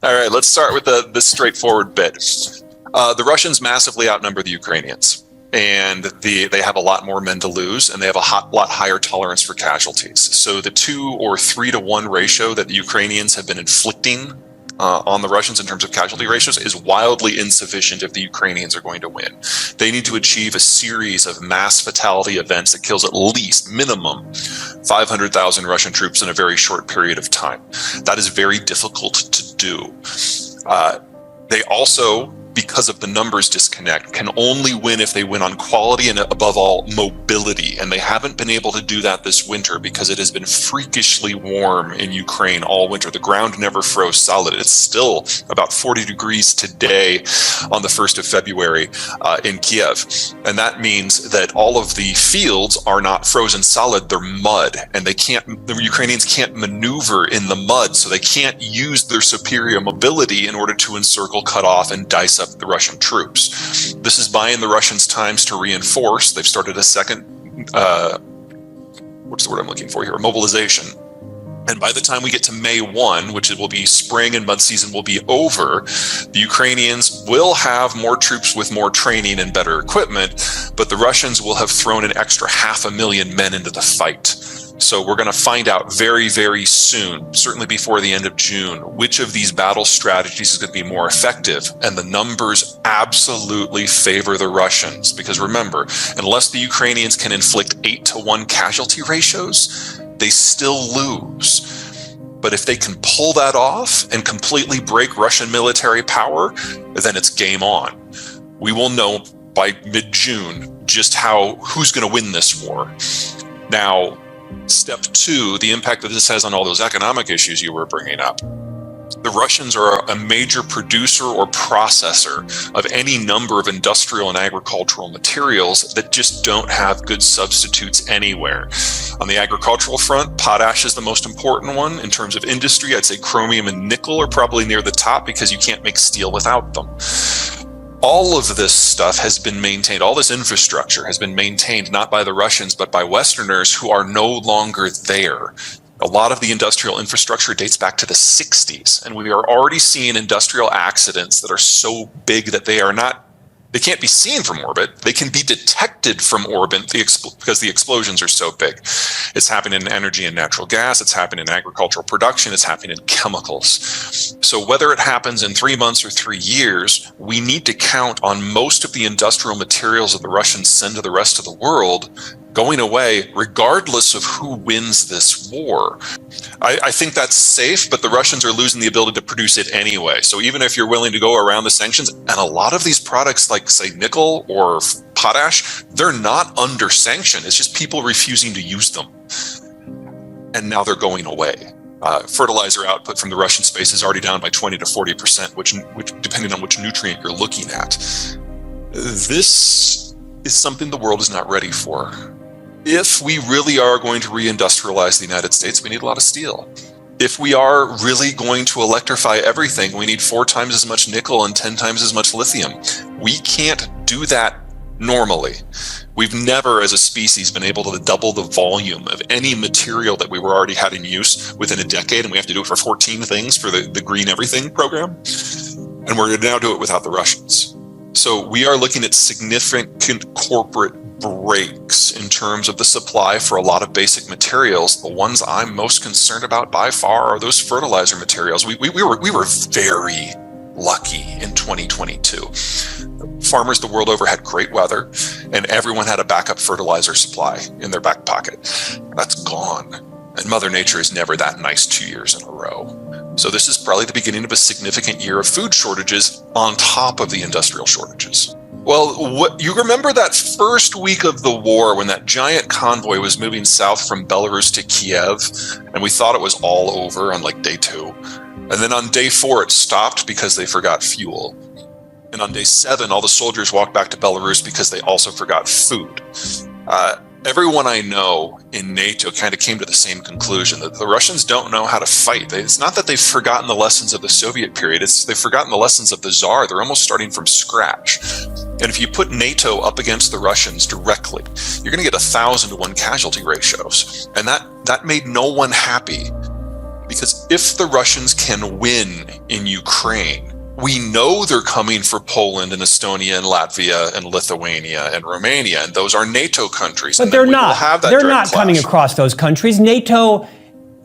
All right, let's start with this straightforward bit. The Russians massively outnumber the Ukrainians, and they have a lot more men to lose, and they have a lot higher tolerance for casualties. So the 2 or 3 to 1 ratio that the Ukrainians have been inflicting on the Russians in terms of casualty ratios is wildly insufficient if the Ukrainians are going to win. They need to achieve a series of mass fatality events that kills at least minimum 500,000 Russian troops in a very short period of time. That is very difficult to do. They also, because of the numbers disconnect, can only win if they win on quality and, above all, mobility. And they haven't been able to do that this winter because it has been freakishly warm in Ukraine all winter. The ground never froze solid. It's still about 40 degrees today on the 1st of February in Kiev. And that means that all of the fields are not frozen solid, they're mud. And the Ukrainians can't maneuver in the mud, so they can't use their superior mobility in order to encircle, cut off, and dice up the Russian troops. This is buying the Russians times to reinforce. They've started a second, what's the word I'm looking for here? Mobilization. And by the time we get to May 1, which will be spring and mud season will be over, the Ukrainians will have more troops with more training and better equipment, but the Russians will have thrown an extra 500,000 men into the fight. So we're going to find out very, very soon, certainly before the end of June, which of these battle strategies is going to be more effective. And the numbers absolutely favor the Russians. Because remember, unless the Ukrainians can inflict 8 to 1 casualty ratios, they still lose. But if they can pull that off and completely break Russian military power, then it's game on. We will know by mid-June just who's going to win this war. Now, step 2, the impact that this has on all those economic issues you were bringing up. The Russians are a major producer or processor of any number of industrial and agricultural materials that just don't have good substitutes anywhere. On the agricultural front, potash is the most important one. In terms of industry, I'd say chromium and nickel are probably near the top because you can't make steel without them. All of this stuff has been maintained, all this infrastructure has been maintained not by the Russians, but by Westerners who are no longer there. A lot of the industrial infrastructure dates back to the 60s, and we are already seeing industrial accidents that are so big that they can't be seen from orbit. They can be detected from orbit because the explosions are so big. It's happening in energy and natural gas. It's happening in agricultural production. It's happening in chemicals. So whether it happens in 3 months or 3 years, we need to count on most of the industrial materials that the Russians send to the rest of the world going away, regardless of who wins this war. I think that's safe, but the Russians are losing the ability to produce it anyway. So even if you're willing to go around the sanctions, and a lot of these products like, say, nickel or potash, they're not under sanction. It's just people refusing to use them. And now they're going away. Fertilizer output from the Russian space is already down by 20 to 40%, which depending on which nutrient you're looking at. This is something the world is not ready for. If we really are going to reindustrialize the United States, we need a lot of steel. If we are really going to electrify everything, we need 4 times as much nickel and 10 times as much lithium. We can't do that normally. We've never, as a species, been able to double the volume of any material that we were already had in use within a decade, and we have to do it for 14 things for the Green Everything program. And we're going to now do it without the Russians. So we are looking at significant corporate breaks in terms of the supply for a lot of basic materials. The ones I'm most concerned about by far are those fertilizer materials. We were very lucky in 2022. Farmers the world over had great weather, and everyone had a backup fertilizer supply in their back pocket. That's gone. And Mother Nature is never that nice 2 years in a row. So this is probably the beginning of a significant year of food shortages on top of the industrial shortages. Well, you remember that first week of the war when that giant convoy was moving south from Belarus to Kiev, and we thought it was all over on like day 2. And then on day 4, it stopped because they forgot fuel. And on day 7, all the soldiers walked back to Belarus because they also forgot food. Everyone I know in NATO kind of came to the same conclusion, that the Russians don't know how to fight. It's not that they've forgotten the lessons of the Soviet period, it's they've forgotten the lessons of the Tsar. They're almost starting from scratch. And if you put NATO up against the Russians directly, you're going to get 1,000 to 1 casualty ratios. And that made no one happy. Because if the Russians can win in Ukraine, we know they're coming for Poland and Estonia and Latvia and Lithuania and Romania, and those are NATO countries. But they're not. They're not coming across those countries. NATO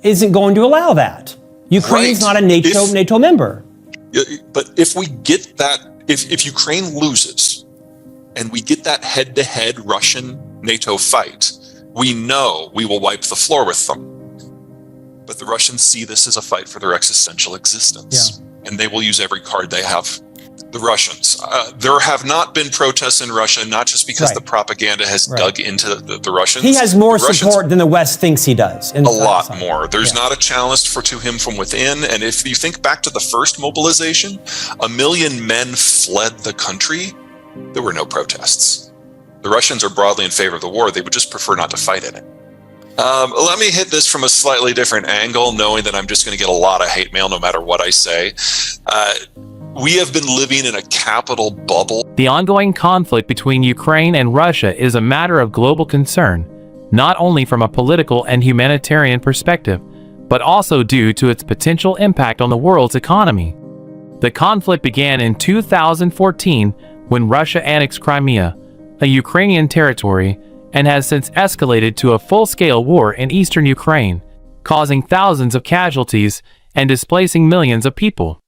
isn't going to allow that. Ukraine's not a NATO member. But if we get that, if Ukraine loses and we get that head-to-head Russian-NATO fight, we know we will wipe the floor with them. But the Russians see this as a fight for their existential existence. Yeah. And they will use every card they have. The Russians. There have not been protests in Russia, not just because the propaganda has dug into the Russians. He has more support than the West thinks he does. A lot more. There's not a challenge to him from within. And if you think back to the first mobilization, 1 million men fled the country. There were no protests. The Russians are broadly in favor of the war. They would just prefer not to fight in it. Let me hit this from a slightly different angle, knowing that I'm just going to get a lot of hate mail no matter what I say. We have been living in a capital bubble. The ongoing conflict between Ukraine and Russia is a matter of global concern, not only from a political and humanitarian perspective, but also due to its potential impact on the world's economy. The conflict began in 2014 when Russia annexed Crimea, a Ukrainian territory, and has since escalated to a full-scale war in eastern Ukraine, causing thousands of casualties and displacing millions of people.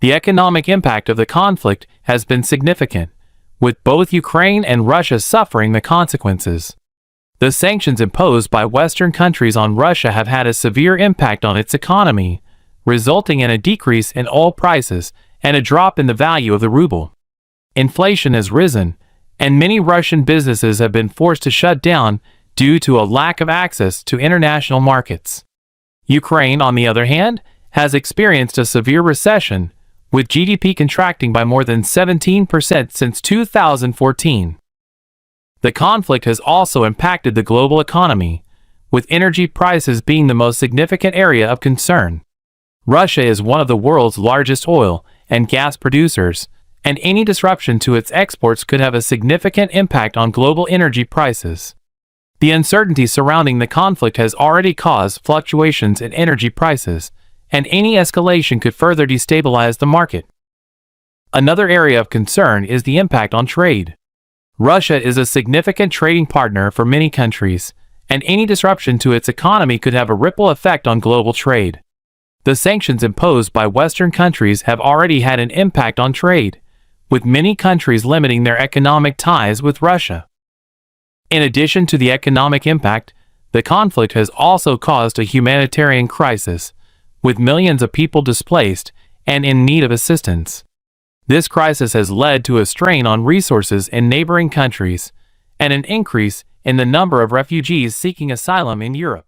The economic impact of the conflict has been significant, with both Ukraine and Russia suffering the consequences. The sanctions imposed by Western countries on Russia have had a severe impact on its economy, resulting in a decrease in oil prices and a drop in the value of the ruble. Inflation has risen, and many Russian businesses have been forced to shut down due to a lack of access to international markets. Ukraine, on the other hand, has experienced a severe recession, with GDP contracting by more than 17% since 2014. The conflict has also impacted the global economy, with energy prices being the most significant area of concern. Russia is one of the world's largest oil and gas producers, and any disruption to its exports could have a significant impact on global energy prices. The uncertainty surrounding the conflict has already caused fluctuations in energy prices, and any escalation could further destabilize the market. Another area of concern is the impact on trade. Russia is a significant trading partner for many countries, and any disruption to its economy could have a ripple effect on global trade. The sanctions imposed by Western countries have already had an impact on trade, with many countries limiting their economic ties with Russia. In addition to the economic impact, the conflict has also caused a humanitarian crisis, with millions of people displaced and in need of assistance. This crisis has led to a strain on resources in neighboring countries and an increase in the number of refugees seeking asylum in Europe.